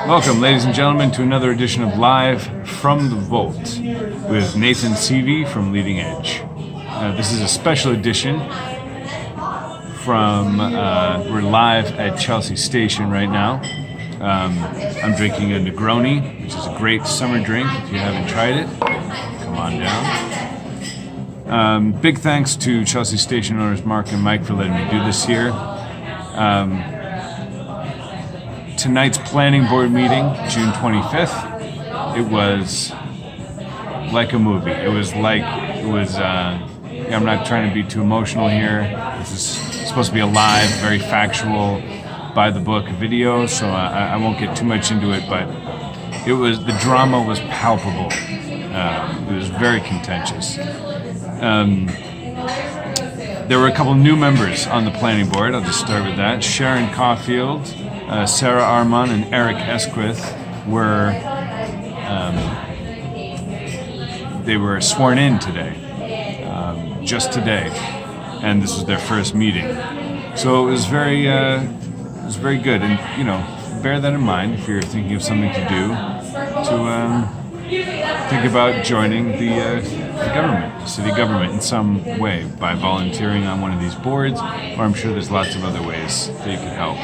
Welcome, ladies and gentlemen, to another edition of Live from the Vault with Nathan Seavey from Leading Edge. This is a special edition from, we're live at Chelsea Station right now. I'm drinking a Negroni, which is a great summer drink. If you haven't tried it, come on down. Big thanks to Chelsea Station owners Mark and Mike for letting me do this here. Tonight's planning board meeting, June 25th, it was like a movie. I'm not trying to be too emotional here. This is supposed to be a live, very factual, by the book video, so I won't get too much into it, but the drama was palpable. It was very contentious. There were a couple new members on the planning board. I'll just start with that. Sharon Caulfield, Sarah Armand, and Eric Esquith they were sworn in today, just today, and this was their first meeting. So it was very good, and bear that in mind if you're thinking of something to do, to think about joining the government, the city government in some way by volunteering on one of these boards, or I'm sure there's lots of other ways that you can help.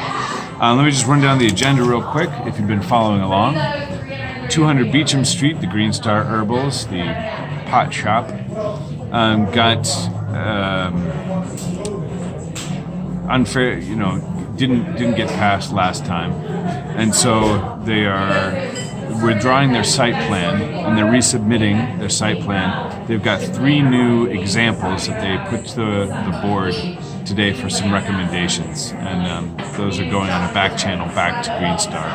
Let me just run down the agenda real quick if you've been following along. 200 Beecham Street, the Green Star Herbals, the pot shop, got unfair, didn't get passed last time, and so they are withdrawing their site plan and they're resubmitting their site plan. They've got 3 new examples that they put to the board today for some recommendations, and those are going on a back channel back to Green Star.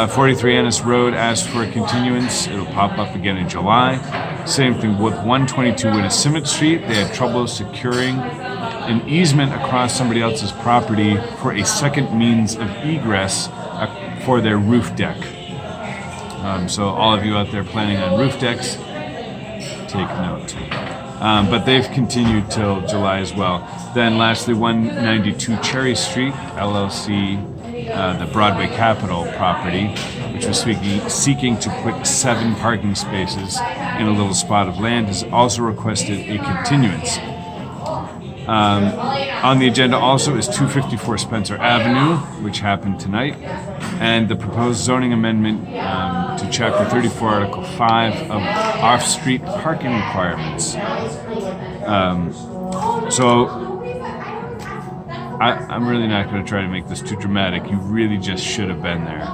43 Ennis Road asked for a continuance. It'll pop up again in July. Same thing with 122 Winnissimmet Street. They had trouble securing an easement across somebody else's property for a second means of egress for their roof deck. So all of you out there planning on roof decks, take note. But they've continued till July as well. Then lastly, 192 Cherry Street, LLC, the Broadway Capital property, which was seeking to put 7 parking spaces in a little spot of land, has also requested a continuance. On the agenda also is 254 Spencer Avenue, which happened tonight, and the proposed zoning amendment to Chapter 34, Article 5 of off-street parking requirements. I'm really not going to try to make this too dramatic. You really just should have been there.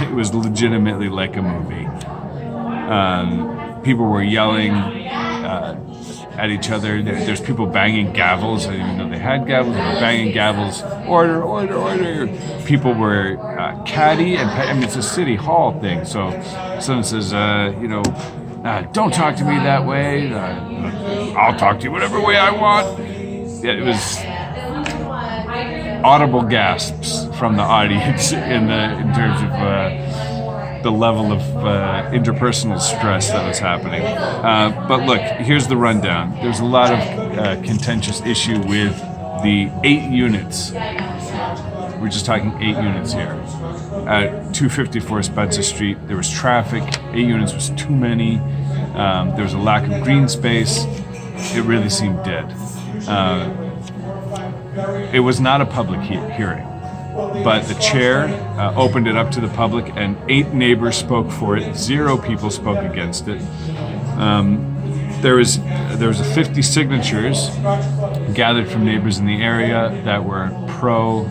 It was legitimately like a movie. People were yelling at each other. There's people banging gavels. I didn't even know they had gavels. They were banging gavels. Order, order, order. People were catty, and it's a city hall thing. So someone says, don't talk to me that way. I'll talk to you whatever way I want. Yeah, it was audible gasps from the audience in terms of the level of interpersonal stress that was happening. But look, here's the rundown. There's a lot of contentious issue with the 8 units. We're just talking 8 units here. At 254 Spencer Street, there was traffic. 8 units was too many. There was a lack of green space. It really seemed dead. It was not a public hearing, but the chair opened it up to the public, and 8 neighbors spoke for it. 0 people spoke against it. There was 50 signatures gathered from neighbors in the area that were pro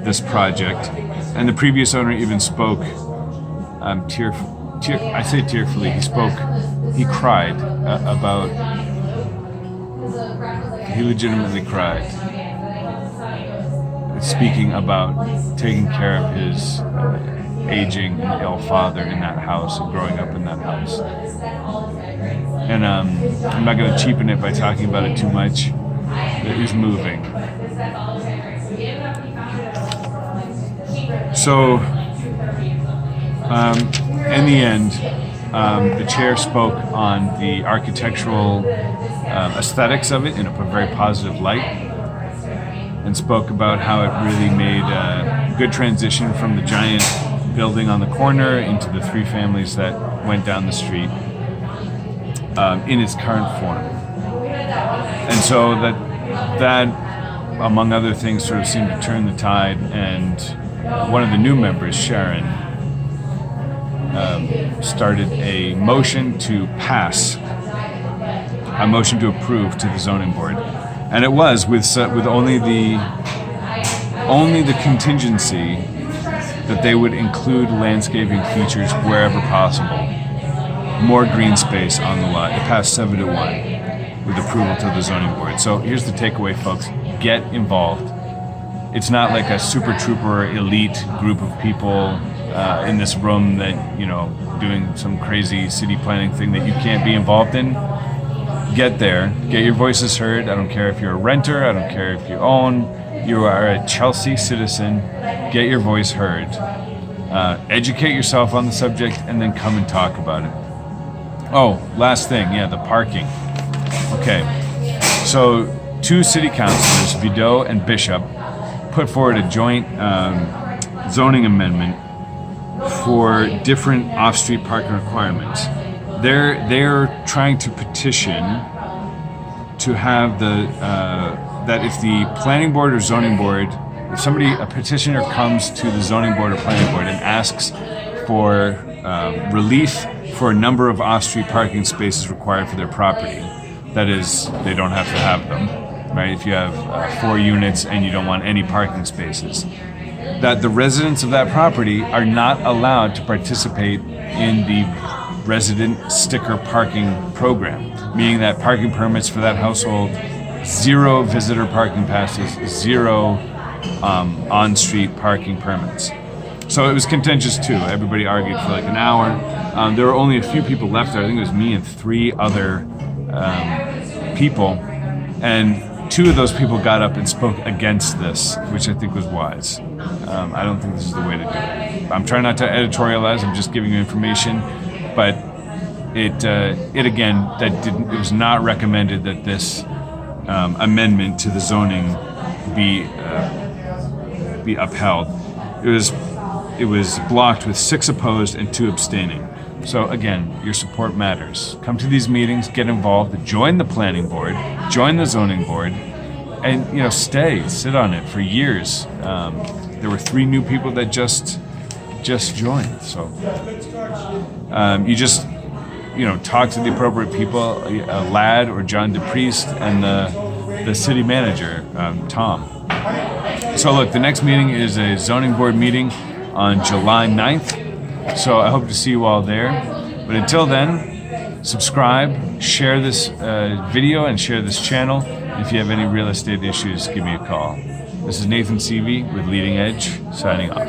this project, and the previous owner even spoke tearfully. He cried about. He legitimately cried, speaking about taking care of his aging and ill father in that house and growing up in that house. And I'm not going to cheapen it by talking about it too much. It is moving. So, in the end, the chair spoke on the architectural aesthetics of it in a very positive light, and spoke about how it really made good transition from the giant building on the corner into the 3 families that went down the street in its current form. And so that among other things sort of seemed to turn the tide, and one of the new members, Sharon, started a motion to approve to the zoning board, and it was with only the contingency that they would include landscaping features wherever possible, more green space on the lot. It passed 7-1 with approval to the zoning board. So here's the takeaway, folks: get involved. It's not like a super trooper elite group of people in this room that, doing some crazy city planning thing that you can't be involved in. Get there, get your voices heard. I don't care if you're a renter, I don't care if you own, you are a Chelsea citizen, get your voice heard. Educate yourself on the subject and then come and talk about it. Oh, last thing, the parking. Okay, so 2 city councilors, Vido and Bishop, put forward a joint zoning amendment for different off-street parking requirements. They're trying to petition to have that if the planning board or zoning board, if a petitioner comes to the zoning board or planning board and asks for relief for a number of off-street parking spaces required for their property, that is, they don't have to have them, right? If you have 4 units and you don't want any parking spaces, that the residents of that property are not allowed to participate in the resident sticker parking program, meaning that parking permits for that household, 0 visitor parking passes, 0 on-street parking permits. So it was contentious too. Everybody argued for like an hour. There were only a few people left there. I think it was me and 3 other people, and 2 of those people got up and spoke against this, which I think was wise. I don't think this is the way to do it. I'm trying not to editorialize. I'm just giving you information, but it was not recommended that this amendment to the zoning be upheld. It was blocked with 6 opposed and 2 abstaining. So again, your support matters. Come to these meetings, get involved, join the planning board, join the zoning board, and sit on it for years. There were 3 new people that just joined. So you just talk to the appropriate people, Ladd or John DePriest, and the city manager, Tom. So look, the next meeting is a zoning board meeting on July 9th. So I hope to see you all there. But until then, subscribe, share this video, and share this channel. If you have any real estate issues, give me a call. This is Nathan Seavey with Leading Edge, signing off.